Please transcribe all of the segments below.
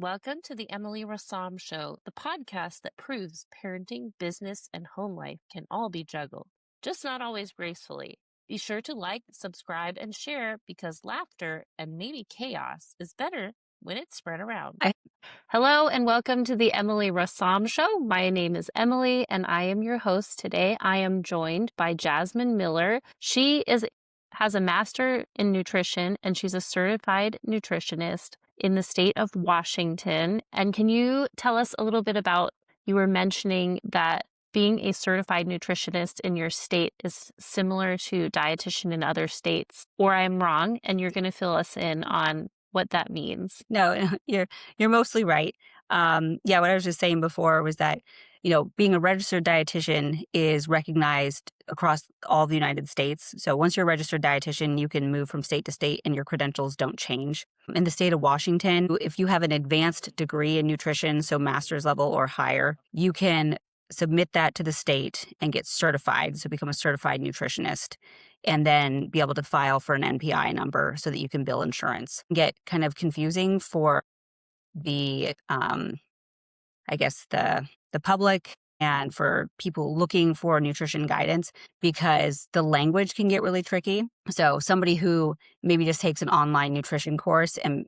Welcome to the Emily Rassam Show, the podcast that proves parenting, business, and home life can all be juggled, just not always gracefully. Be sure to like, subscribe, and share because laughter and maybe chaos is better when it's spread around. Hello and welcome to the Emily Rassam Show. My name is Emily and I am your host today. I am joined by Jasmine Miller. She has a master in nutrition and she's a certified nutritionist in the state of Washington. And can you tell us a little bit about, you were mentioning that being a certified nutritionist in your state is similar to dietitian in other states, or I'm wrong, and you're going to fill us in on what that means. No, you're mostly right. What I was just saying before was that, being a registered dietitian is recognized across all the United States. So once you're a registered dietitian, you can move from state to state and your credentials don't change. In the state of Washington, if you have an advanced degree in nutrition, so master's level or higher, you can submit that to the state and get certified. So become a certified nutritionist and then be able to file for an NPI number so that you can bill insurance. Get kind of confusing for the, the public and for people looking for nutrition guidance because the language can get really tricky. So somebody who maybe just takes an online nutrition course and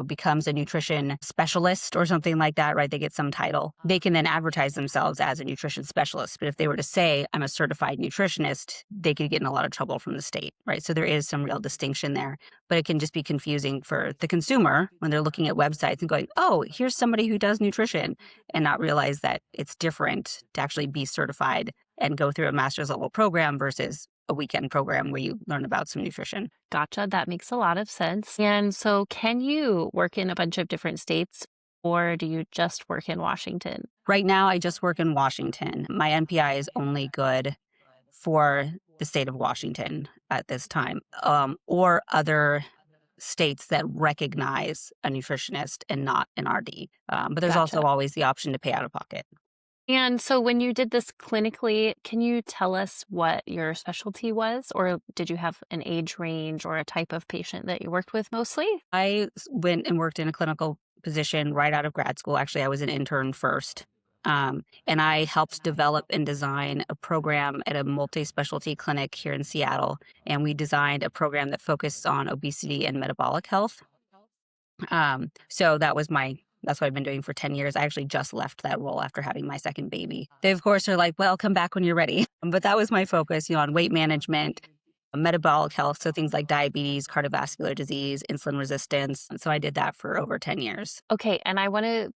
becomes a nutrition specialist or something like that, right? They get some title. They can then advertise themselves as a nutrition specialist. But if they were to say, I'm a certified nutritionist, they could get in a lot of trouble from the state, right? So there is some real distinction there. But it can just be confusing for the consumer when they're looking at websites and going, oh, here's somebody who does nutrition, and not realize that it's different to actually be certified and go through a master's level program versus a weekend program where you learn about some nutrition. Gotcha. That makes a lot of sense. And so can you work in a bunch of different states or do you just work in Washington? Right now, I just work in Washington. My NPI is only good for the state of Washington at this time, or other states that recognize a nutritionist and not an RD. But there's also always the option to pay out of pocket. And so when you did this clinically, can you tell us what your specialty was? Or did you have an age range or a type of patient that you worked with mostly? I went and worked in a clinical position right out of grad school. Actually, I was an intern first. And I helped develop and design a program at a multi-specialty clinic here in Seattle. And we designed a program that focused on obesity and metabolic health. So that's what I've been doing for 10 years. I actually just left that role after having my second baby. They, of course, are like, well, come back when you're ready. But that was my focus, on weight management, metabolic health. So things like diabetes, cardiovascular disease, insulin resistance. And so I did that for over 10 years. Okay. And I want to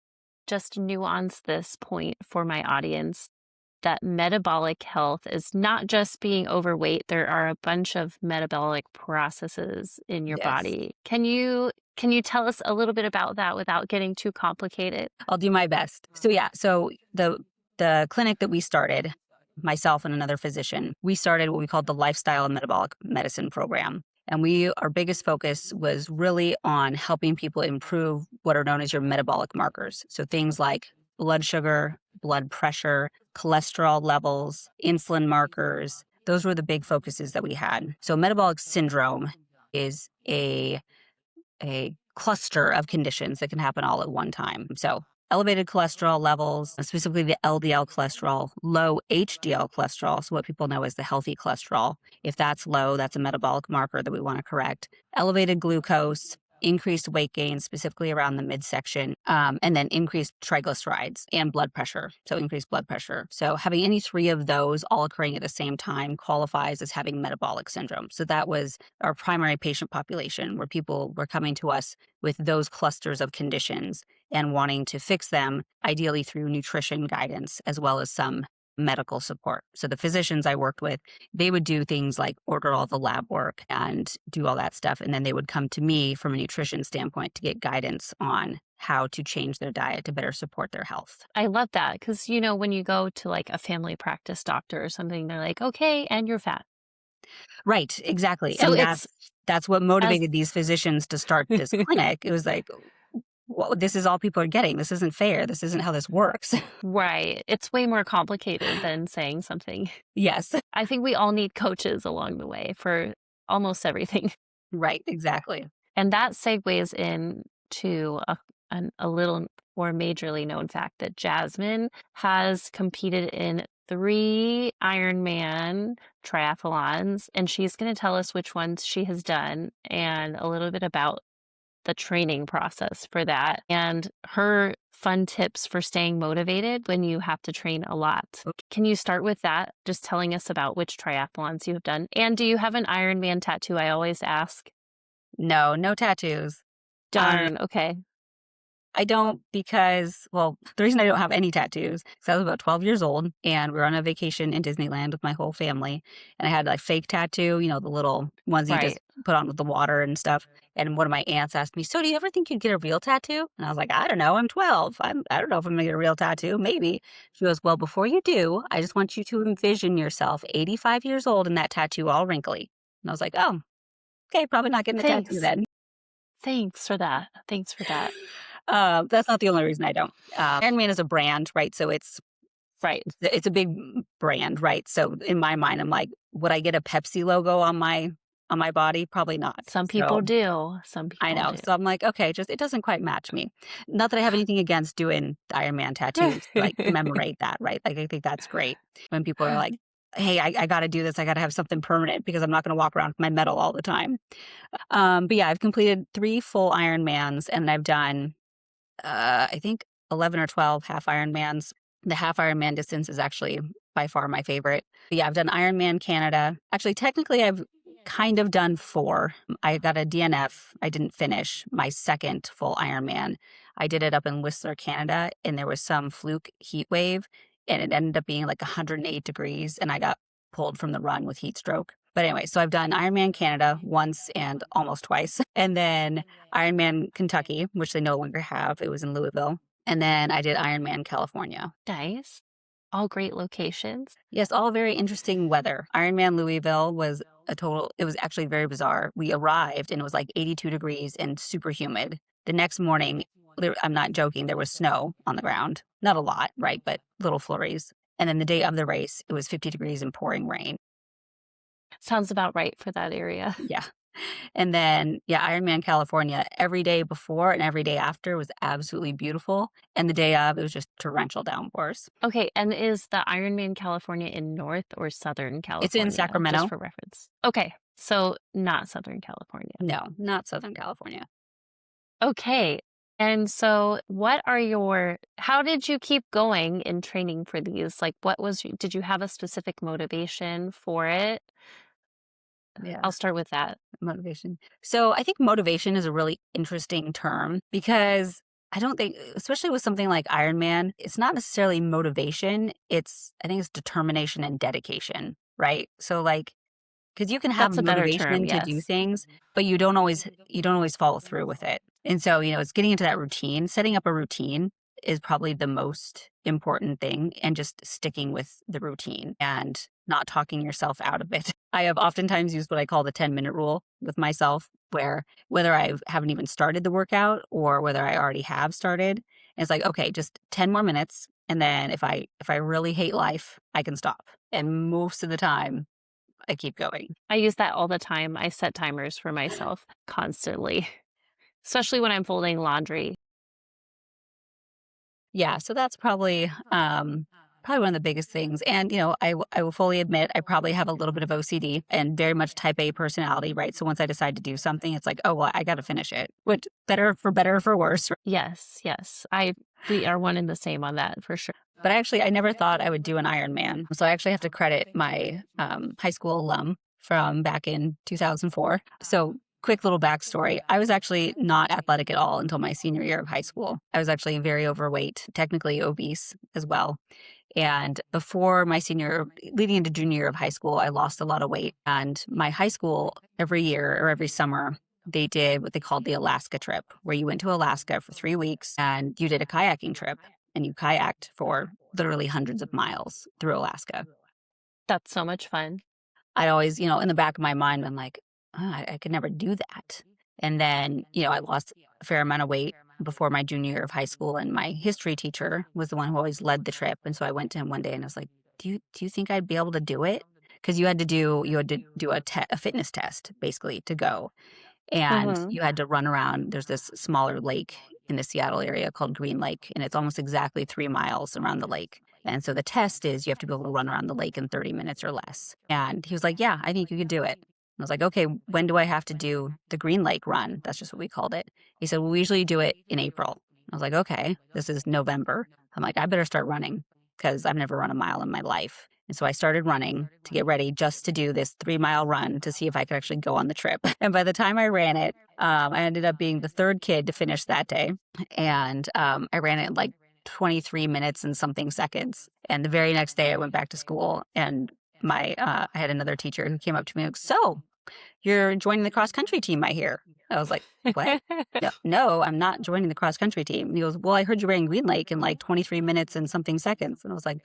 just nuance this point for my audience that metabolic health is not just being overweight. There are a bunch of metabolic processes in your body. Can you tell us a little bit about that without getting too complicated? I'll do my best. So the clinic that we started, myself and another physician, we started what we called the Lifestyle and Metabolic Medicine Program. And our biggest focus was really on helping people improve what are known as your metabolic markers. So things like blood sugar, blood pressure, cholesterol levels, insulin markers. Those were the big focuses that we had. So metabolic syndrome is a cluster of conditions that can happen all at one time. So elevated cholesterol levels, specifically the LDL cholesterol, low HDL cholesterol, so what people know as the healthy cholesterol. If that's low, that's a metabolic marker that we want to correct. Elevated glucose, increased weight gain, specifically around the midsection, and then increased triglycerides and blood pressure, so increased blood pressure. So having any three of those all occurring at the same time qualifies as having metabolic syndrome. So that was our primary patient population, where people were coming to us with those clusters of conditions and wanting to fix them, ideally through nutrition guidance, as well as some medical support. So the physicians I worked with, they would do things like order all the lab work and do all that stuff. And then they would come to me from a nutrition standpoint to get guidance on how to change their diet to better support their health. I love that because, when you go to like a family practice doctor or something, they're like, okay, and you're fat. Right, exactly. So and that's what motivated these physicians to start this clinic. It was like, well, this is all people are getting. This isn't fair. This isn't how this works. Right. It's way more complicated than saying something. Yes. I think we all need coaches along the way for almost everything. Right. Exactly. And that segues into a little more majorly known fact that Jasmine has competed in 3 Ironman triathlons, and she's going to tell us which ones she has done and a little bit about the training process for that and her fun tips for staying motivated when you have to train a lot. Can you start with that? Just telling us about which triathlons you have done. And do you have an Ironman tattoo? I always ask. No, no tattoos. Darn. Okay. I don't because, well, the reason I don't have any tattoos is I was about 12 years old and we were on a vacation in Disneyland with my whole family. And I had like fake tattoo, the little ones you just put on with the water and stuff. And one of my aunts asked me, "So do you ever think you'd get a real tattoo?" And I was like, "I don't know. I'm 12. I don't know if I'm going to get a real tattoo. Maybe." She goes, "Well, before you do, I just want you to envision yourself 85 years old and that tattoo all wrinkly." And I was like, "Oh, okay. Probably not getting a tattoo then." Thanks for that. Thanks for that. That's not the only reason I don't. Ironman is a brand, right? So it's a big brand, right? So in my mind, I'm like, would I get a Pepsi logo on my body? Probably not. Some people do. Some people I know. do. So I'm like, okay, just it doesn't quite match me. Not that I have anything against doing the Ironman tattoos, to, like commemorate that, right? Like I think that's great when people are like, "Hey, I got to do this. I got to have something permanent because I'm not going to walk around with my medal all the time." But yeah, I've completed 3 full Ironmans, and I've done I think 11 or 12 half Ironmans. The half Ironman distance is actually by far my favorite. But yeah, I've done Ironman Canada. Actually, technically, I've kind of done 4. I got a DNF. I didn't finish my second full Ironman. I did it up in Whistler, Canada, and there was some fluke heat wave, and it ended up being like 108 degrees, and I got pulled from the run with heat stroke. But anyway, so I've done Ironman Canada once and almost twice. And then Ironman Kentucky, which they no longer have. It was in Louisville. And then I did Ironman California. Nice. All great locations. Yes, all very interesting weather. Ironman Louisville was it was actually very bizarre. We arrived and it was like 82 degrees and super humid. The next morning, I'm not joking, there was snow on the ground. Not a lot, right? But little flurries. And then the day of the race, it was 50 degrees and pouring rain. Sounds about right for that area. Yeah. And then, yeah, Ironman California, every day before and every day after was absolutely beautiful. And the day of, it was just torrential downpours. Okay. And is the Ironman California in North or Southern California? It's in Sacramento. Just for reference. Okay. So not Southern California. No, not Southern California. Okay. And so how did you keep going in training for these? Like did you have a specific motivation for it? Yeah. I'll start with that. Motivation. So I think motivation is a really interesting term because I don't think, especially with something like Ironman, it's not necessarily motivation. I think it's determination and dedication, right? So like, because you can have motivation to do things, but you don't always follow through with it. And so, it's getting into that routine. Setting up a routine is probably the most important thing, and just sticking with the routine and not talking yourself out of it. I have oftentimes used what I call the 10-minute rule with myself, where whether I haven't even started the workout or whether I already have started, it's like, okay, just 10 more minutes. And then if I really hate life, I can stop. And most of the time, I keep going. I use that all the time. I set timers for myself constantly, especially when I'm folding laundry. Yeah, so that's probably one of the biggest things. And, I will fully admit I probably have a little bit of OCD and very much type A personality, right? So once I decide to do something, it's like, oh, well, I got to finish it, which better or for worse. Yes. We are one and the same on that for sure. But actually, I never thought I would do an Ironman. So I actually have to credit my high school alum from back in 2004. So quick little backstory. I was actually not athletic at all until my senior year of high school. I was actually very overweight, technically obese as well. And before leading into junior year of high school, I lost a lot of weight. And my high school, every year or every summer, they did what they called the Alaska trip, where you went to Alaska for 3 weeks and you did a kayaking trip. And you kayaked for literally hundreds of miles through Alaska. That's so much fun. I'd always, in the back of my mind, I'm like, I could never do that. And then, I lost a fair amount of weight before my junior year of high school. And my history teacher was the one who always led the trip. And so I went to him one day and I was like, do you think I'd be able to do it? Because you had to do a fitness test basically to go. And you had to run around. There's this smaller lake in the Seattle area called Green Lake, and it's almost exactly 3 miles around the lake. And so the test is you have to be able to run around the lake in 30 minutes or less. And he was like, yeah, I think you could do it. I was like, okay, when do I have to do the Green Lake run? That's just what we called it. He said, well, we usually do it in April. I was like, okay, this is November. I'm like, I better start running because I've never run a mile in my life. And so I started running to get ready just to do this 3 mile run to see if I could actually go on the trip. And by the time I ran it, I ended up being the third kid to finish that day. And I ran it in like 23 minutes and something seconds. And the very next day I went back to school and I had another teacher who came up to me and goes, so you're joining the cross country team, I hear. I was like, what? No, I'm not joining the cross country team. And he goes, well, I heard you ran Green Lake in like 23 minutes and something seconds. And I was like,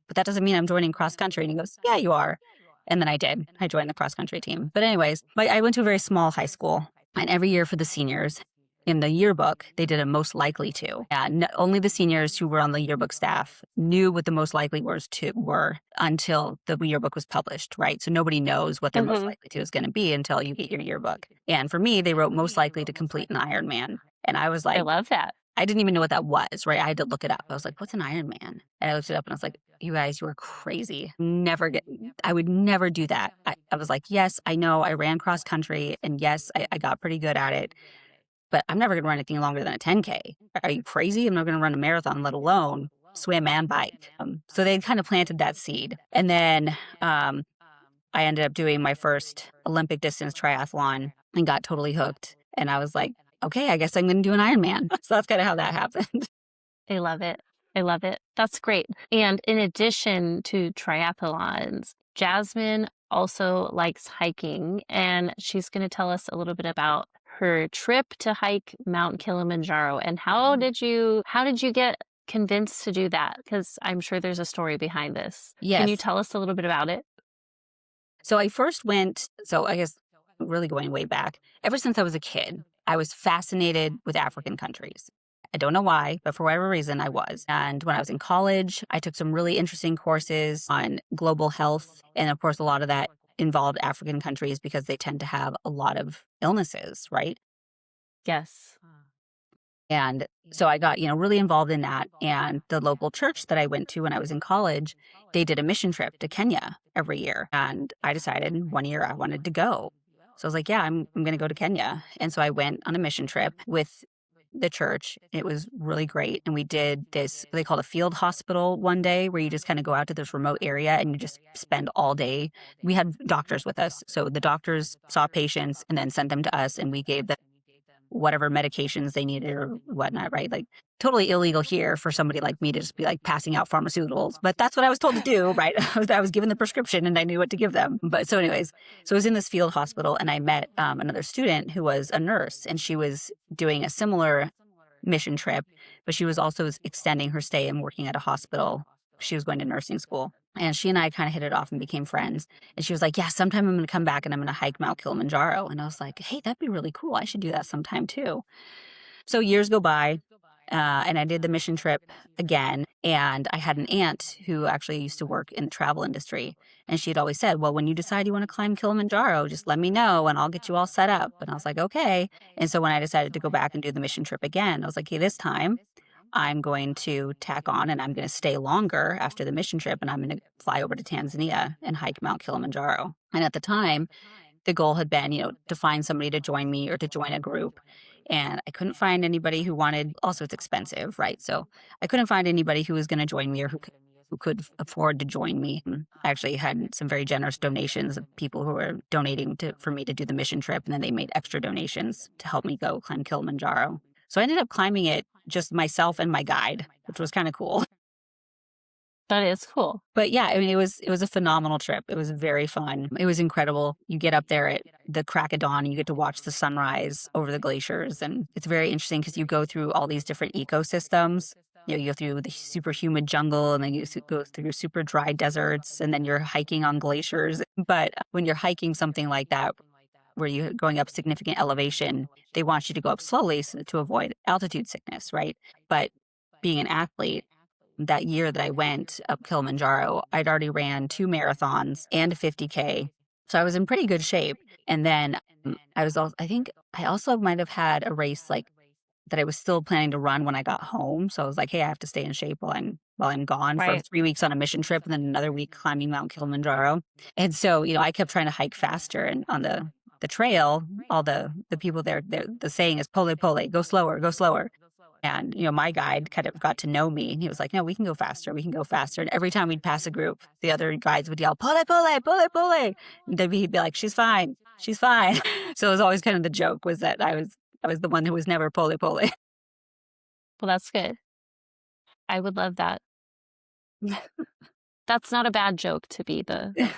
but that doesn't mean I'm joining cross country. And he goes, yeah, you are. And then I did. I joined the cross country team. But anyways, I went to a very small high school. And every year for the seniors, in the yearbook, they did a most likely to. And only the seniors who were on the yearbook staff knew what the most likely were until the yearbook was published, right? So nobody knows what their most likely to is going to be until you get your yearbook. And for me, they wrote most likely to complete an Ironman. And I was like, I love that. I didn't even know what that was, right? I had to look it up. I was like, what's an Ironman? And I looked it up and I was like, you guys, you are crazy. I would never do that. I was like, yes, I know I ran cross country and yes, I got pretty good at it, but I'm never going to run anything longer than a 10K. Are you crazy? I'm not going to run a marathon, let alone swim and bike. So they kind of planted that seed. And then I ended up doing my first Olympic distance triathlon and got totally hooked. And I was like, okay, I guess I'm going to do an Ironman. So that's kind of how that happened. I love it. I love it. That's great. And in addition to triathlons, Jasmine also likes hiking, and she's going to tell us a little bit about her trip to hike Mount Kilimanjaro. And how did you get convinced to do that? Because I'm sure there's a story behind this. Yes. Can you tell us a little bit about it? So I first went, I guess really going way back, ever since I was a kid, I was fascinated with African countries. I don't know why, but for whatever reason, I was. And when I was in college, I took some really interesting courses on global health. And of course, a lot of that involved African countries because they tend to have a lot of illnesses, right? Yes. And so I got, really involved in that. And the local church that I went to when I was in college, they did a mission trip to Kenya every year. And I decided one year I wanted to go. So I was like, yeah, I'm going to go to Kenya. And so I went on a mission trip with the church. It was really great. And we did this, they called a field hospital one day, where you just kind of go out to this remote area and you just spend all day. We had doctors with us. So the doctors saw patients and then sent them to us, and we gave them whatever medications they needed or whatnot, right? Like totally illegal here for somebody like me to just be like passing out pharmaceuticals. But that's what I was told to do, right? I was given the prescription and I knew what to give them. But so anyways, so I was in this field hospital and I met another student who was a nurse, and she was doing a similar mission trip, but she was also extending her stay and working at a hospital. She was going to nursing school. And she and I kind of hit it off and became friends. And she was like, yeah, sometime I'm going to come back and I'm going to hike Mount Kilimanjaro. And I was like, hey, that'd be really cool. I should do that sometime too. So years go by, and I did the mission trip again. And I had an aunt who actually used to work in the travel industry. And she had always said, well, when you decide you want to climb Kilimanjaro, just let me know and I'll get you all set up. And I was like, okay. And so when I decided to go back and do the mission trip again, I was like, hey, this time I'm going to tack on and I'm going to stay longer after the mission trip, and I'm going to fly over to Tanzania and hike Mount Kilimanjaro. And at the time, the goal had been, to find somebody to join me or to join a group. And I couldn't find anybody who wanted, also it's expensive, right? So I couldn't find anybody who was going to join me or who could afford to join me. I actually had some very generous donations of people who were donating for me to do the mission trip. And then they made extra donations to help me go climb Kilimanjaro. So I ended up climbing it just myself and my guide, which was kind of cool. That is cool. But yeah, I mean, it was a phenomenal trip. It was very fun. It was incredible. You get up there at the crack of dawn and you get to watch the sunrise over the glaciers. And it's very interesting because you go through all these different ecosystems. You go through the super humid jungle, and then you go through super dry deserts, and then you're hiking on glaciers. But when you're hiking something like that, where you're going up significant elevation, they want you to go up slowly to avoid altitude sickness, right? But being an athlete, that year that I went up Kilimanjaro, I'd already ran 2 marathons and a 50K. So I was in pretty good shape. And then I think I also might have had a race like that I was still planning to run when I got home. So I was like, hey, I have to stay in shape while I'm gone for Right. 3 weeks on a mission trip and then another week climbing Mount Kilimanjaro. And so, I kept trying to hike faster, and on the trail, all the people there, the saying is pole pole, go slower, go slower. And, my guide kind of got to know me, and he was like, no, we can go faster. We can go faster. And every time we'd pass a group, the other guides would yell, pole, pole, pole, pole. And he'd be like, she's fine. She's fine. So it was always kind of the joke was that I was the one who was never pole pole. Well, that's good. I would love that. That's not a bad joke to be the.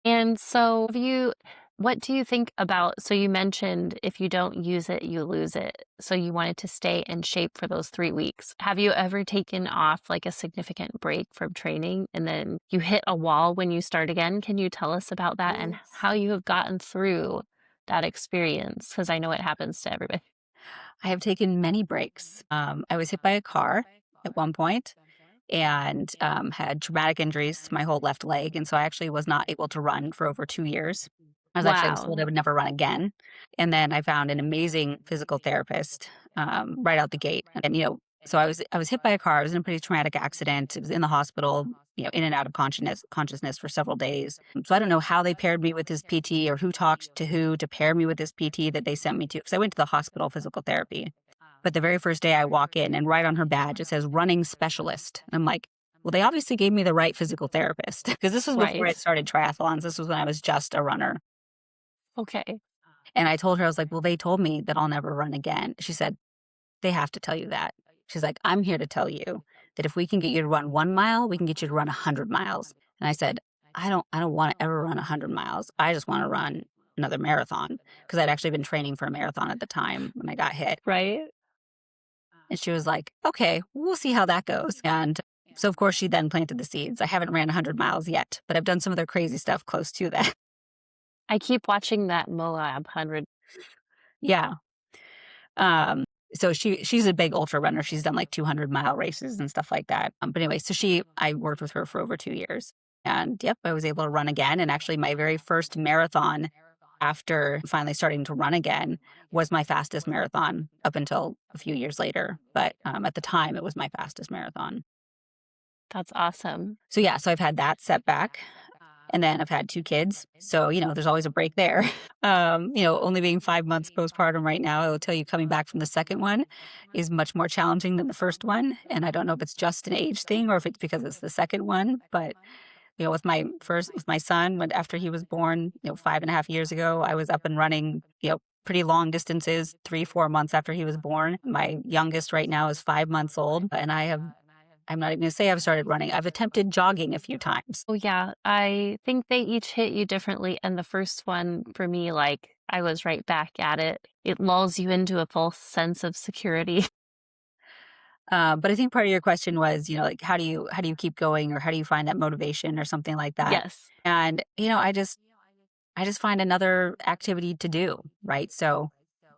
And so what do you think about, so you mentioned if you don't use it, you lose it. So you wanted to stay in shape for those 3 weeks. Have you ever taken off like a significant break from training and then you hit a wall when you start again? Can you tell us about that and how you have gotten through that experience? Because I know it happens to everybody. I have taken many breaks. I was hit by a car at one point and had traumatic injuries to my whole left leg. And so I actually was not able to run for over 2 years. I was told I Wow. would never run again. And then I found an amazing physical therapist right out the gate. And, so I was hit by a car. I was in a pretty traumatic accident. I was in the hospital, in and out of consciousness for several days. So I don't know how they paired me with this PT or who talked to who to pair me with this PT that they sent me to, because I went to the hospital physical therapy. But the very first day I walk in, and right on her badge, it says running specialist. And I'm like, well, they obviously gave me the right physical therapist, because this was before I Right. started triathlons. This was when I was just a runner. Okay. And I told her, I was like, well, they told me that I'll never run again. She said, they have to tell you that. She's like, I'm here to tell you that if we can get you to run 1 mile, we can get you to run 100 miles. And I said, I don't want to ever run 100 miles. I just want to run another marathon, because I'd actually been training for a marathon at the time when I got hit. Right. And she was like, okay, we'll see how that goes. And so, of course, she then planted the seeds. I haven't ran 100 miles yet, but I've done some other crazy stuff close to that. I keep watching that Moab 100. Yeah. Um, so she's a big ultra runner. She's done like 200-mile races and stuff like that. But anyway, so I worked with her for over 2 years. And yep, I was able to run again. And actually, my very first marathon after finally starting to run again was my fastest marathon up until a few years later. But at the time, it was my fastest marathon. That's awesome. So yeah, so I've had that setback. And then I've had 2 kids. So, there's always a break there. Only being 5 months postpartum right now, I will tell you coming back from the second one is much more challenging than the first one. And I don't know if it's just an age thing or if it's because it's the second one. But, with my son, after he was born, 5.5 years ago, I was up and running, pretty long distances, 3-4 months after he was born. My youngest right now is 5 months old. And I'm not even going to say I've started running. I've attempted jogging a few times. Oh, yeah. I think they each hit you differently. And the first one for me, like I was right back at it. It lulls you into a false sense of security. But I think part of your question was, like how do you keep going, or how do you find that motivation or something like that? Yes. And I just find another activity to do, right? So,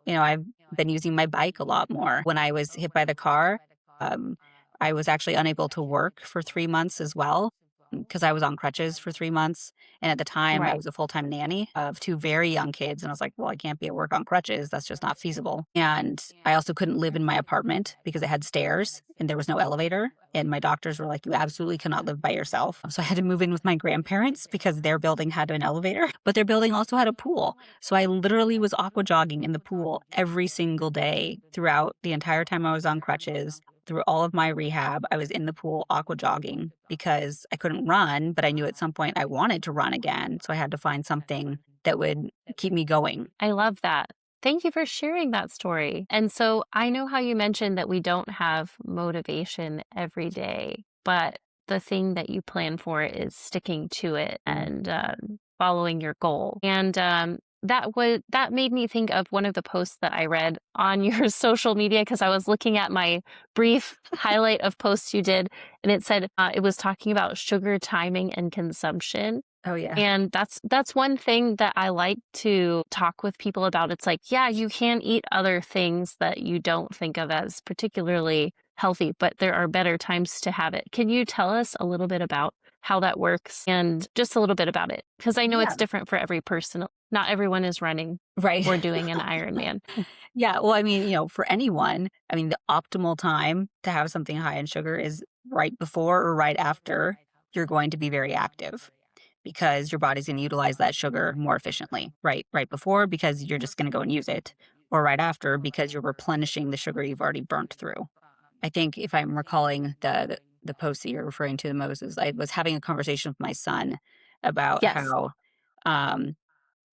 I've been using my bike a lot more. When I was hit by the car, um, I was actually unable to work for 3 months as well, because I was on crutches for 3 months. And at the time, I Right. was a full-time nanny of 2 very young kids. And I was like, well, I can't be at work on crutches. That's just not feasible. And I also couldn't live in my apartment because it had stairs and there was no elevator. And my doctors were like, you absolutely cannot live by yourself. So I had to move in with my grandparents because their building had an elevator, but their building also had a pool. So I literally was aqua jogging in the pool every single day throughout the entire time I was on crutches. Through all of my rehab, I was in the pool aqua jogging because I couldn't run, but I knew at some point I wanted to run again. So I had to find something that would keep me going. I love that. Thank you for sharing that story. And so I know how you mentioned that we don't have motivation every day, but the thing that you plan for is sticking to it and following your goal. And that made me think of one of the posts that I read on your social media, because I was looking at my brief highlight of posts you did, and it said it was talking about sugar timing and consumption. Oh, yeah. And that's one thing that I like to talk with people about. It's like, yeah, you can eat other things that you don't think of as particularly healthy, but there are better times to have it. Can you tell us a little bit about how that works and just a little bit about it. Because I know Yeah. it's different for every person. Not everyone is running Right. or doing an Ironman. Yeah. Well, I mean, for anyone, I mean, the optimal time to have something high in sugar is right before or right after you're going to be very active because your body's going to utilize that sugar more efficiently. Right before because you're just going to go and use it, or right after because you're replenishing the sugar you've already burnt through. I think if I'm recalling the post that you're referring to the most is I was having a conversation with my son about Yes. how um,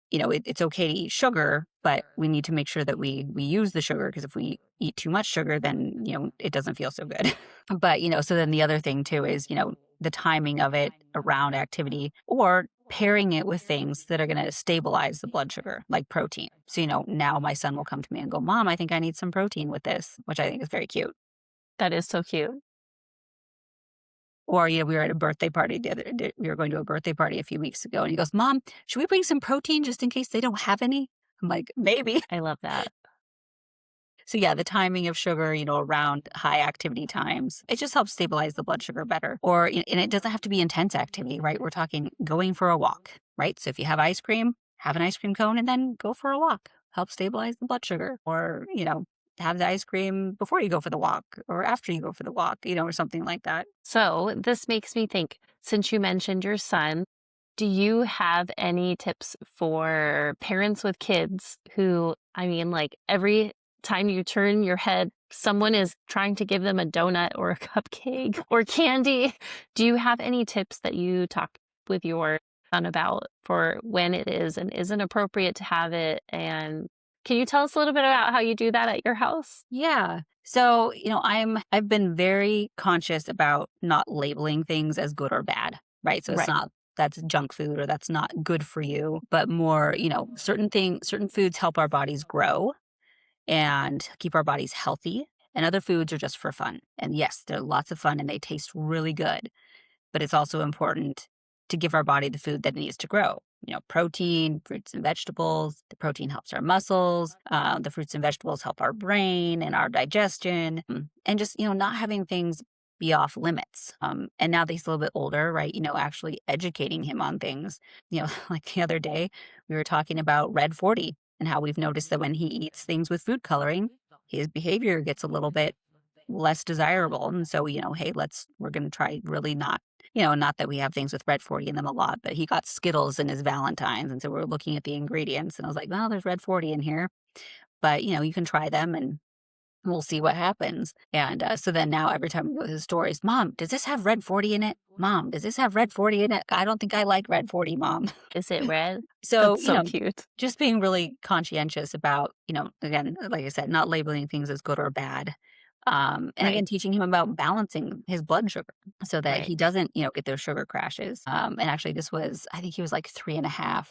it's okay to eat sugar, but we need to make sure that we use the sugar because if we eat too much sugar, then it doesn't feel so good. But so then the other thing too is the timing of it around activity or pairing it with things that are going to stabilize the blood sugar, like protein. So now my son will come to me and go, "Mom, I think I need some protein with this," which I think is very cute. That is so cute. Or, we were at a birthday party we were going to a birthday party a few weeks ago, and he goes, "Mom, should we bring some protein just in case they don't have any?" I'm like, "Maybe." I love that. So yeah, the timing of sugar, around high activity times, it just helps stabilize the blood sugar better. Or, and it doesn't have to be intense activity, right? We're talking going for a walk, right? So if you have ice cream, have an ice cream cone and then go for a walk. Help stabilize the blood sugar. Or, have the ice cream before you go for the walk or after you go for the walk, or something like that. So this makes me think, since you mentioned your son, do you have any tips for parents with kids who, I mean, like every time you turn your head, someone is trying to give them a donut or a cupcake or candy? Do you have any tips that you talk with your son about for when it is and isn't appropriate to have it? And can you tell us a little bit about how you do that at your house? Yeah. So, I've been very conscious about not labeling things as good or bad, right? So it's Right. not that's junk food or that's not good for you, but more, certain foods help our bodies grow and keep our bodies healthy, and other foods are just for fun. And yes, they're lots of fun and they taste really good, but it's also important to give our body the food that it needs to grow. Protein, fruits and vegetables. The protein helps our muscles. The fruits and vegetables help our brain and our digestion. And just, not having things be off limits. And now that he's a little bit older, right, actually educating him on things. Like the other day, we were talking about red 40 and how we've noticed that when he eats things with food coloring, his behavior gets a little bit less desirable. And so, hey, we're going to try really not that we have things with red 40 in them a lot, but he got Skittles in his Valentine's. And so we're looking at the ingredients and I was like, well, there's red 40 in here, but you can try them and we'll see what happens. And so then now every time we go to the store is, Mom, does this have red 40 in it? Mom, does this have red 40 in it? I don't think I like red 40, Mom. Is it red? So, That's so cute. just being really conscientious about, again, like I said, not labeling things as good or bad. And Right. again, teaching him about balancing his blood sugar so that Right. he doesn't, get those sugar crashes. And actually I think he was like 3.5.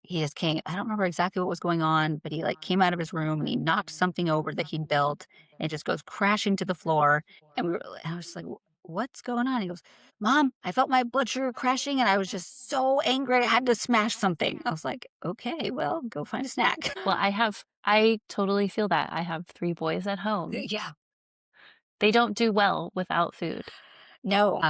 He just came, I don't remember exactly what was going on, but he like came out of his room and he knocked something over that he'd built and it just goes crashing to the floor. And I was just like, what's going on? He goes, Mom, I felt my blood sugar crashing and I was just so angry. I had to smash something. I was like, okay, well, go find a snack. Well, I totally feel that. I have 3 boys at home. Yeah. They don't do well without food. No.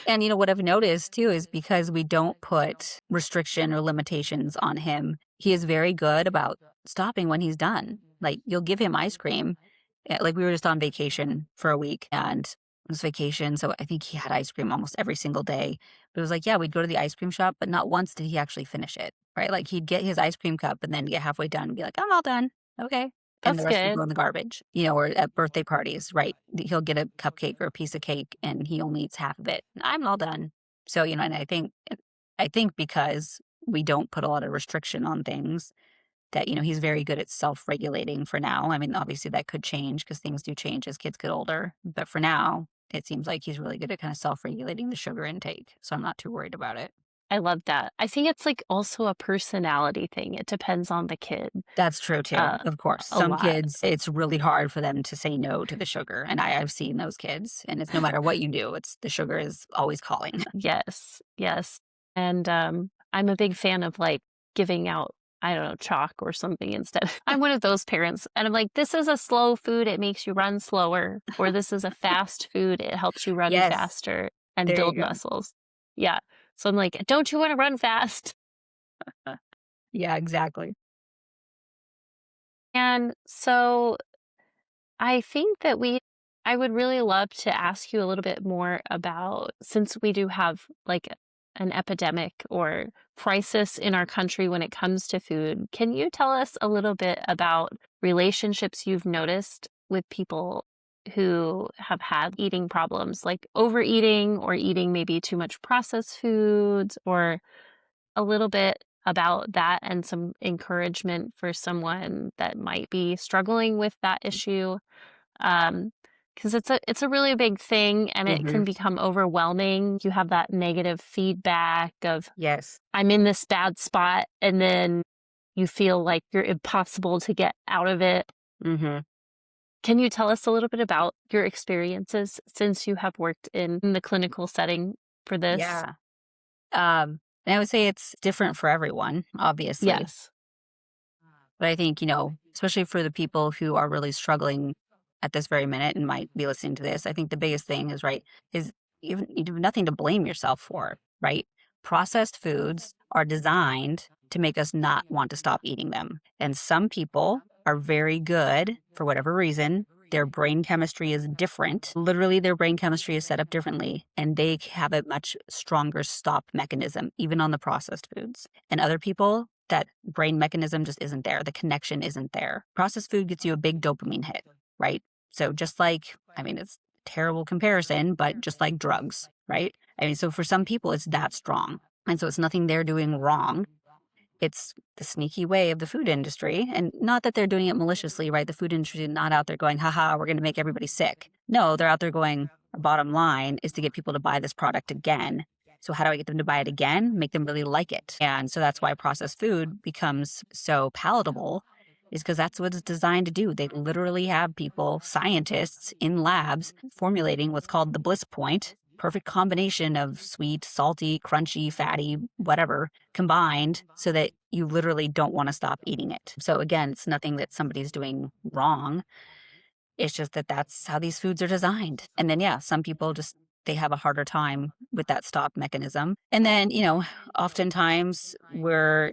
And what I've noticed too is because we don't put restriction or limitations on him, he is very good about stopping when he's done. Like you'll give him ice cream. Like we were just on vacation for a week and it was vacation. So I think he had ice cream almost every single day. But it was like, yeah, we'd go to the ice cream shop, but not once did he actually finish it. Right. Like he'd get his ice cream cup and then get halfway done and be like, I'm all done. Okay. And the That's rest would go good. in the garbage, or at birthday parties, right? He'll get a cupcake or a piece of cake and he only eats half of it. I'm all done. So, and I think because we don't put a lot of restriction on things that, he's very good at self-regulating for now. I mean, obviously that could change because things do change as kids get older. But for now, it seems like he's really good at kind of self-regulating the sugar intake. So I'm not too worried about it. I love that. I think it's like also a personality thing. It depends on the kid That's true too, of course. a Some lot. kids, it's really hard for them to say no to the sugar, and I've seen those kids, and it's no matter what you do, it's the sugar is always calling. Yes. Yes. And I'm a big fan of like giving out, I don't know, chalk or something instead. I'm one of those parents. And I'm like, this is a slow food. It makes you run slower. Or this is a fast food. It helps you run Yes. faster. and There you build go. muscles. Yeah. So I'm like, don't you want to run fast? Yeah, exactly. And so I think that I would really love to ask you a little bit more about, since we do have like an epidemic or crisis in our country when it comes to food, can you tell us a little bit about relationships you've noticed with people who have had eating problems, like overeating or eating maybe too much processed foods, or a little bit about that and some encouragement for someone that might be struggling with that issue? Um, because it's a really big thing and it Hmm. can become overwhelming. You have that negative feedback of, Yes. I'm in this bad spot, and then you feel like you're impossible to get out of it. Hmm. Can you tell us a little bit about your experiences since you have worked in the clinical setting for this? Yeah. And I would say it's different for everyone, obviously. Yes. But I think, especially for the people who are really struggling at this very minute and might be listening to this, I think the biggest thing is, right, is you have nothing to blame yourself for, right? Processed foods are designed to make us not want to stop eating them. And some people are very good for whatever reason. Their brain chemistry is different. Literally, their brain chemistry is set up differently, and they have a much stronger stop mechanism, even on the processed foods. And other people, that brain mechanism just isn't there. The connection isn't there. Processed food gets you a big dopamine hit, right? So just like, I mean, it's a terrible comparison, but just like drugs, right? I mean, so for some people, it's that strong. And so it's nothing they're doing wrong. It's the sneaky way of the food industry. And not that they're doing it maliciously, right? The food industry is not out there going, haha, we're going to make everybody sick. No, they're out there going, our bottom line is to get people to buy this product again. So how do I get them to buy it again? Make them really like it. And so that's why processed food becomes so palatable, is because that's what it's designed to do. They literally have people, scientists in labs, formulating what's called the bliss point, perfect combination of sweet, salty, crunchy, fatty, whatever, combined so that you literally don't want to stop eating it. So again, it's nothing that somebody's doing wrong. It's just that that's how these foods are designed. And then, yeah, some people just, they have a harder time with that stop mechanism. And then, oftentimes we're,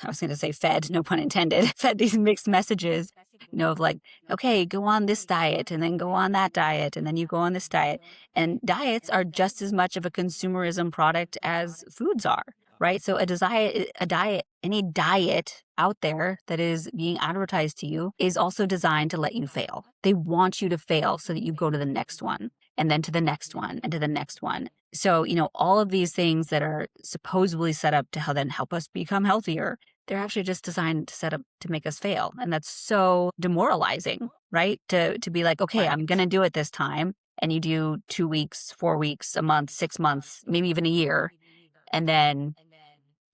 I was going to say fed, no pun intended, fed these mixed messages, of like, okay, go on this diet and then go on that diet and then you go on this diet. And diets are just as much of a consumerism product as foods are, right? So any diet out there that is being advertised to you is also designed to let you fail. They want you to fail so that you go to the next one and then to the next one and to the next one. So, all of these things that are supposedly set up to then help us become healthier, they're actually just designed to set up to make us fail. And that's so demoralizing, right? To be like, okay, I'm going to do it this time. And you do 2 weeks, 4 weeks, a month, 6 months, maybe even a year. And then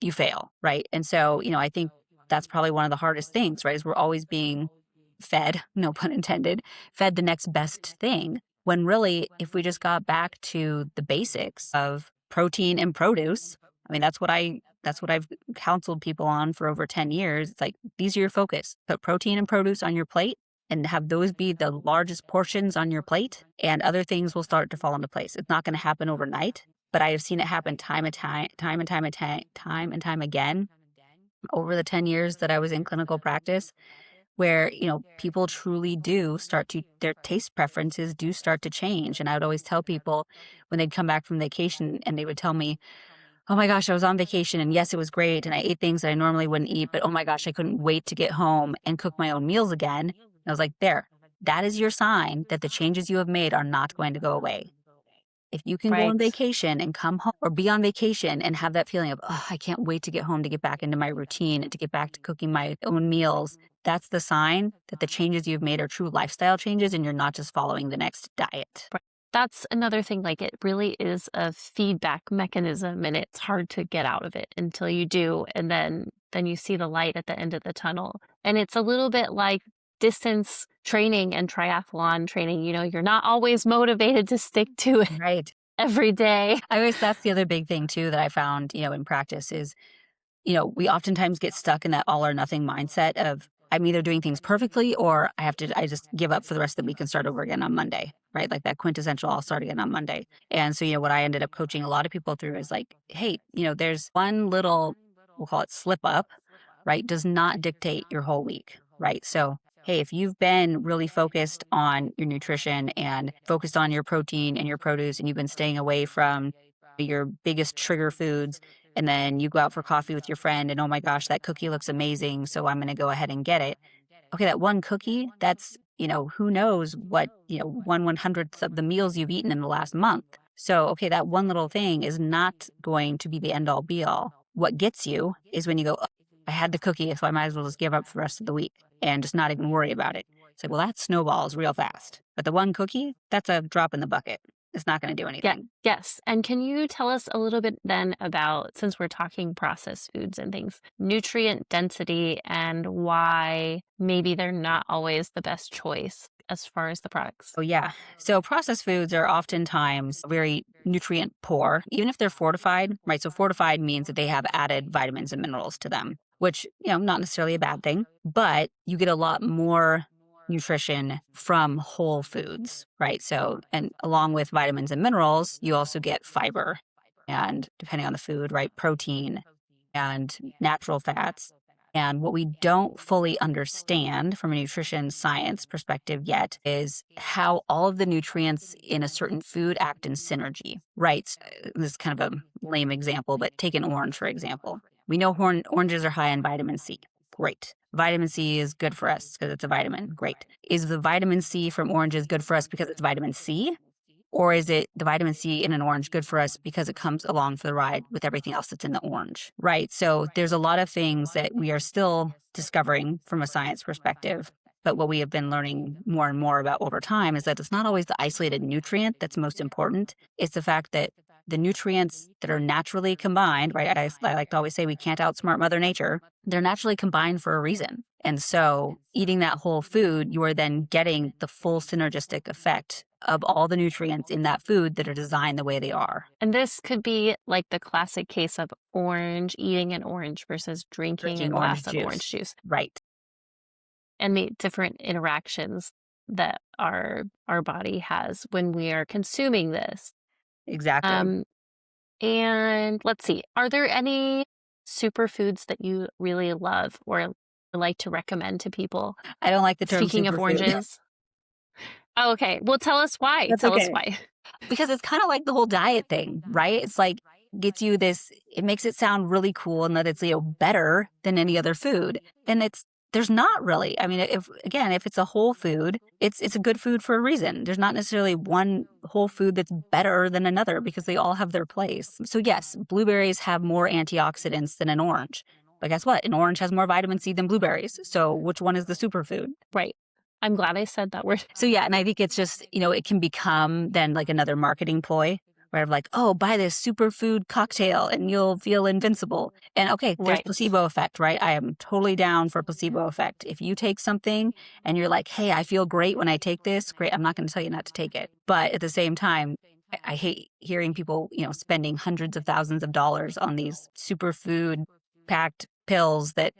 you fail, right? And so, I think that's probably one of the hardest things, right? Is we're always being fed, no pun intended, fed the next best thing. When really, if we just got back to the basics of protein and produce, I mean, that's what I've counseled people on for over 10 years. It's like, these are your focus. Put protein and produce on your plate and have those be the largest portions on your plate, and other things will start to fall into place. It's not going to happen overnight, but I have seen it happen time and time again over the 10 years that I was in clinical practice, where, people truly do start to, their taste preferences do start to change. And I would always tell people when they'd come back from vacation and they would tell me, oh my gosh, I was on vacation and yes, it was great. And I ate things that I normally wouldn't eat, but oh my gosh, I couldn't wait to get home and cook my own meals again. And I was like, there, that is your sign that the changes you have made are not going to go away. If you can go on Right. vacation and come home, or be on vacation and have that feeling of, oh, I can't wait to get home to get back into my routine and to get back to cooking my own meals, that's the sign that the changes you've made are true lifestyle changes and you're not just following the next diet. Right. That's another thing, like, it really is a feedback mechanism, and it's hard to get out of it until you do, and then you see the light at the end of the tunnel. And it's a little bit like distance training and triathlon training. You're not always motivated to stick to it Right. every day. That's the other big thing too that I found, in practice is, we oftentimes get stuck in that all or nothing mindset of, I'm either doing things perfectly or I just give up for the rest of the week and start over again on Monday, right? Like that quintessential, I'll start again on Monday. And so, what I ended up coaching a lot of people through is like, hey, there's one little, we'll call it slip up, right? Does not dictate your whole week, right? So, hey, if you've been really focused on your nutrition and focused on your protein and your produce, and you've been staying away from your biggest trigger foods, and then you go out for coffee with your friend and, oh my gosh, that cookie looks amazing, so I'm going to go ahead and get it. Okay, that one cookie, that's, who knows what, 1/100th of the meals you've eaten in the last month. So, okay, that one little thing is not going to be the end all be all. What gets you is when you go, "Oh, I had the cookie, so I might as well just give up for the rest of the week and just not even worry about it." It's like, well, that snowballs real fast. But the one cookie, that's a drop in the bucket. It's not going to do Yeah. anything. Yes. And can you tell us a little bit then about, since we're talking processed foods and things, nutrient density and why maybe they're not always the best choice as far as the products? Oh, yeah. So processed foods are oftentimes very nutrient poor, even if they're fortified, right? So fortified means that they have added vitamins and minerals to them, which, not necessarily a bad thing, but you get a lot more nutrition from whole foods, right? So, and along with vitamins and minerals, you also get fiber and, depending on the food, right, protein and natural fats. And what we don't fully understand from a nutrition science perspective yet is how all of the nutrients in a certain food act in synergy, right? This is kind of a lame example, but take an orange, for example. We know oranges are high in vitamin C. Great. Vitamin C is good for us because it's a vitamin. Great. Is the vitamin C from oranges good for us because it's vitamin C? Or is it the vitamin C in an orange good for us because it comes along for the ride with everything else that's in the orange, right? So there's a lot of things that we are still discovering from a science perspective. But what we have been learning more and more about over time is that it's not always the isolated nutrient that's most important. It's the fact that the nutrients that are naturally combined, right? I like to always say we can't outsmart Mother Nature. They're naturally combined for a reason. And so eating that whole food, you are then getting the full synergistic effect of all the nutrients in that food that are designed the way they are. And this could be like the classic case of eating an orange versus drinking a Drinking orange glass of orange juice, Right. and the different interactions that our body has when we are consuming this. Exactly. And let's see, are there any superfoods that you really love or like to recommend to people? I don't like the term Speaking of superfood. oranges. Oh, okay. Well, tell us why. That's Tell us okay. why. Because it's kind of like the whole diet thing, right? It's like gets you this, it makes it sound really cool and that it's, better than any other food. And there's not really. I mean, if it's a whole food, it's a good food for a reason. There's not necessarily one whole food that's better than another because they all have their place. So yes, blueberries have more antioxidants than an orange. But guess what? An orange has more vitamin C than blueberries. So which one is the superfood? Right. I'm glad I said that word. So yeah, and I think it's just, it can become then like another marketing ploy where I'm like, oh, buy this superfood cocktail and you'll feel invincible. And okay, there's Right. placebo effect, right? I am totally down for placebo effect. If you take something and you're like, hey, I feel great when I take this, great. I'm not going to tell you not to take it. But at the same time, I hate hearing people, spending hundreds of thousands of dollars on these superfood packed pills that,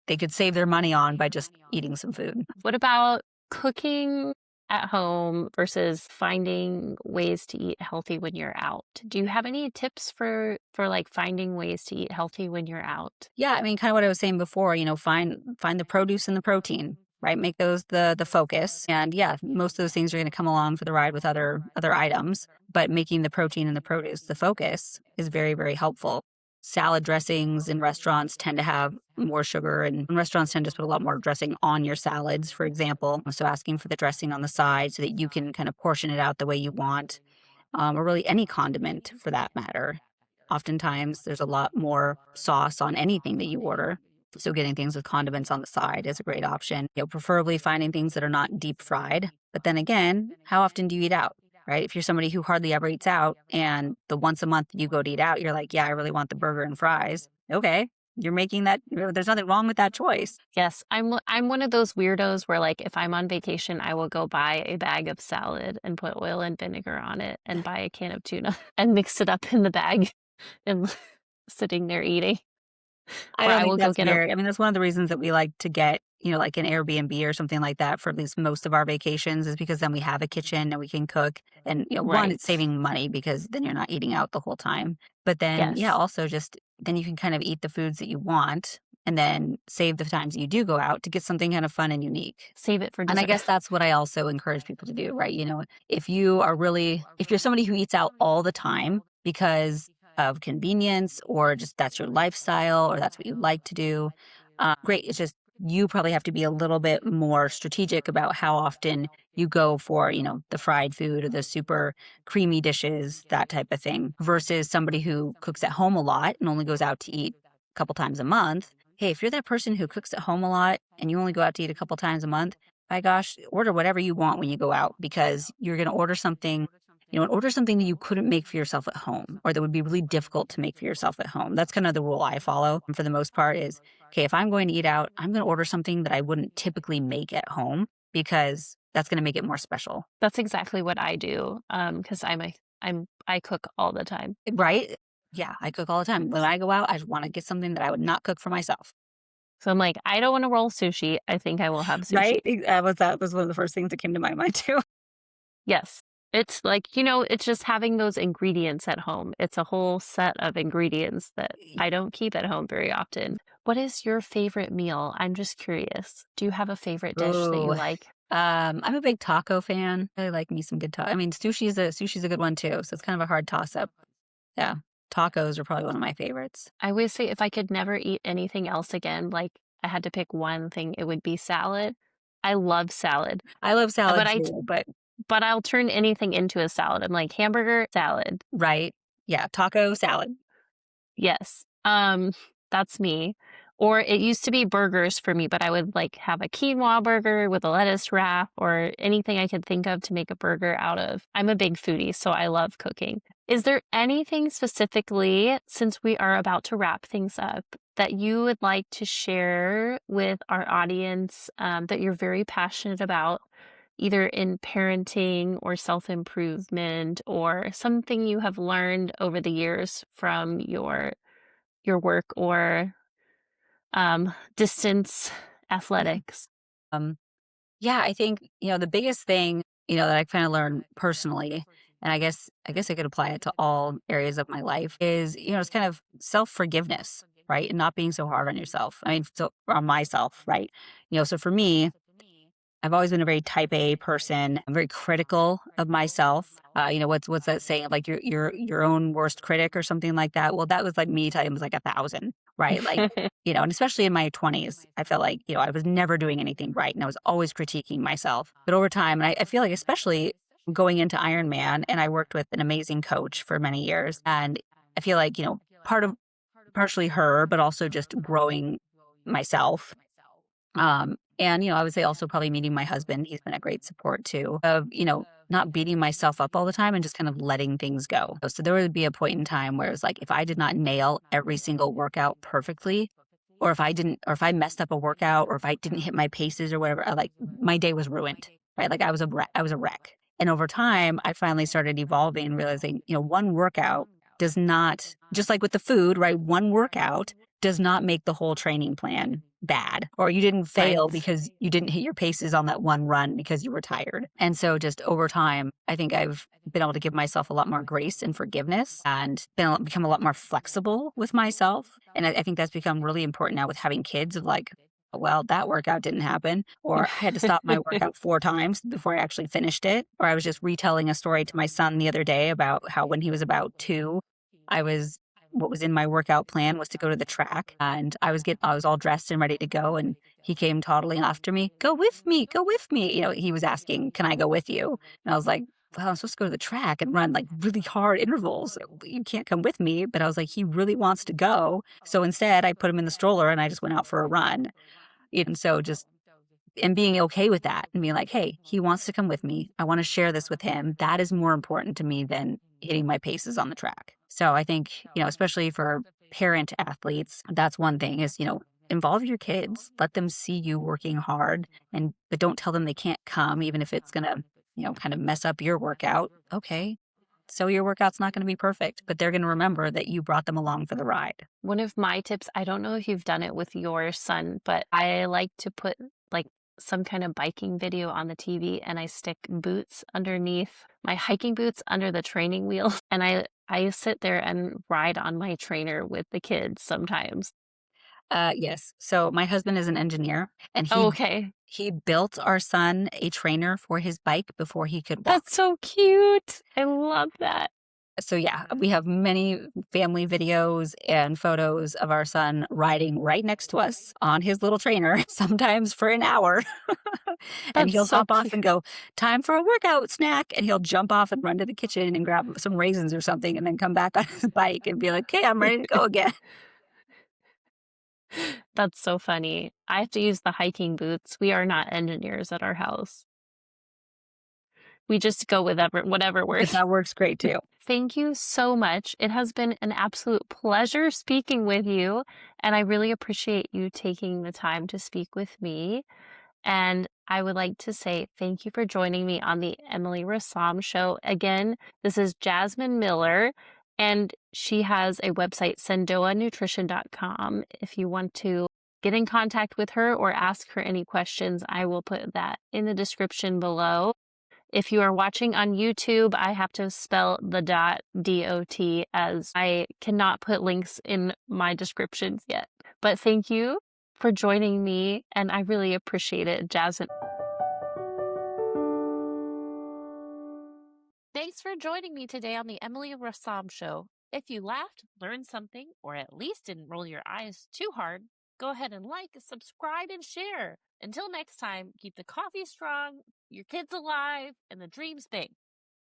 they could save their money on by just eating some food. What about cooking at home versus finding ways to eat healthy when you're out? Do you have any tips for like finding ways to eat healthy when you're out? Yeah, I mean, kind of what I was saying before, find the produce and the protein, right? Make those the focus. And yeah, most of those things are going to come along for the ride with other items, but making the protein and the produce the focus is very, very helpful. Salad dressings in restaurants tend to have more sugar, and restaurants tend to put a lot more dressing on your salads, for example. So asking for the dressing on the side so that you can kind of portion it out the way you want, or really any condiment for that matter. Oftentimes, there's a lot more sauce on anything that you order. So getting things with condiments on the side is a great option. Preferably finding things that are not deep fried. But then again, how often do you eat out? Right? If you're somebody who hardly ever eats out and the once a month you go to eat out, you're like, yeah, I really want the burger and fries. Okay. You're making that, there's nothing wrong with that choice. Yes, I'm one of those weirdos where like if I'm on vacation, I will go buy a bag of salad and put oil and vinegar on it and buy a can of tuna and mix it up in the bag and sitting there eating. I or don't I think will go that's get a fair. I mean, that's one of the reasons that we like to get, like an Airbnb or something like that for at least most of our vacations is because then we have a kitchen and we can cook. And, one, right. it's saving money because then you're not eating out the whole time. But then, yeah, Yes. also just then you can kind of eat the foods that you want and then save the times that you do go out to get something kind of fun and unique. Save it for And I dessert. guess that's what I also encourage people to do, right? If you're somebody who eats out all the time because of convenience or just that's your lifestyle or that's what you like to do, great. It's just you probably have to be a little bit more strategic about how often you go for, the fried food or the super creamy dishes, that type of thing, versus somebody who cooks at home a lot and only goes out to eat a couple times a month. Hey, if you're that person who cooks at home a lot and you only go out to eat a couple times a month, my gosh, order whatever you want when you go out because you're going to order something, and order something that you couldn't make for yourself at home or that would be really difficult to make for yourself at home. That's kind of the rule I follow for the most part is, okay, if I'm going to eat out, I'm going to order something that I wouldn't typically make at home because that's going to make it more special. That's exactly what I do. Because I cook all the time. Right? Yeah, I cook all the time. When I go out, I just want to get something that I would not cook for myself. So I'm like, I don't want to roll sushi. I think I will have sushi. Right? That was one of the first things that came to my mind too. Yes. It's like, it's just having those ingredients at home. It's a whole set of ingredients that I don't keep at home very often. What is your favorite meal? I'm just curious. Do you have a favorite dish that you Ooh. like? I'm a big taco fan. I like me some good taco. I mean, sushi's a good one too, so it's kind of a hard toss up. Yeah. Tacos are probably one of my favorites. I always say if I could never eat anything else again, like I had to pick one thing, it would be salad. I love salad, I love but salad too, but but I'll turn anything into a salad. I'm like hamburger, salad. right. Yeah, taco salad. Yes. That's me. Or it used to be burgers for me, but I would like have a quinoa burger with a lettuce wrap or anything I could think of to make a burger out of. I'm a big foodie, so I love cooking. Is there anything specifically, since we are about to wrap things up, that you would like to share with our audience that you're very passionate about, either in parenting or self improvement, or something you have learned over the years from your work or distance athletics? Um, yeah, I think, the biggest thing, that I kind of learned personally, and I guess I could apply it to all areas of my life is, it's kind of self-forgiveness, right? And not being so hard on yourself. I mean, so on myself, right? So for me, I've always been a very type A person. I'm very critical of myself. What's that saying? Like you're your own worst critic or something like that. Well, that was like me times like 1,000, right? Like, and especially in my 20s, I felt like, I was never doing anything right. And I was always critiquing myself. But over time, and I feel like especially going into Ironman, and I worked with an amazing coach for many years. And I feel like, partially her, but also just growing myself and, I would say also probably meeting my husband. He's been a great support too of, not beating myself up all the time and just kind of letting things go. So there would be a point in time where it's like, if I did not nail every single workout perfectly, or if I messed up a workout, or if I didn't hit my paces or whatever, like my day was ruined, right? Like I was a wreck. And over time, I finally started evolving and realizing, one workout does not, just like with the food, right? One workout does not make the whole training plan bad, or you didn't fail Right. because you didn't hit your paces on that one run because you were tired. And so just over time, I think I've been able to give myself a lot more grace and forgiveness and become a lot more flexible with myself. And I think that's become really important now with having kids of like, well, that workout didn't happen, or I had to stop my workout 4 times before I actually finished it. Or I was just retelling a story to my son the other day about how when he was about 2, I was what was in my workout plan was to go to the track, and I was all dressed and ready to go, and he came toddling after me. Go with me, go with me. He was asking, "Can I go with you?" And I was like, "Well, I'm supposed to go to the track and run like really hard intervals. You can't come with me." But I was like, "He really wants to go." So instead, I put him in the stroller and I just went out for a run. And so just and being okay with that and being like, hey, he wants to come with me. I want to share this with him. That is more important to me than hitting my paces on the track. So I think, especially for parent athletes, that's one thing is, involve your kids, let them see you working hard but don't tell them they can't come, even if it's going to, kind of mess up your workout. Okay. So your workout's not going to be perfect, but they're going to remember that you brought them along for the ride. One of my tips, I don't know if you've done it with your son, but I like to put like some kind of biking video on the TV and I stick boots underneath my hiking boots under the training wheels and I sit there and ride on my trainer with the kids sometimes. Yes. So my husband is an engineer, and Oh, he okay. he built our son a trainer for his bike before he could walk. That's so cute. I love that. So yeah, we have many family videos and photos of our son riding right next to us on his little trainer, sometimes for an hour. And That's he'll so hop off cute. and go, "Time for a workout snack." And he'll jump off and run to the kitchen and grab some raisins or something and then come back on his bike and be like, "Okay, I'm ready to go again." That's so funny. I have to use the hiking boots. We are not engineers at our house. We just go with whatever But works. that works great too. Thank you so much. It has been an absolute pleasure speaking with you, and I really appreciate you taking the time to speak with me. And I would like to say thank you for joining me on the Emily Rassam Show. Again, this is Jasmine Miller, and she has a website, sendoanutrition.com. If you want to get in contact with her or ask her any questions, I will put that in the description below. If you are watching on YouTube, I have to spell the dot as I cannot put links in my descriptions yet. But thank you for joining me, and I really appreciate it, Jasmine. Thanks for joining me today on the Emily Rassam Show. If you laughed, learned something, or at least didn't roll your eyes too hard, go ahead and like, subscribe, and share. Until next time, keep the coffee strong, your kids alive, and the dreams big.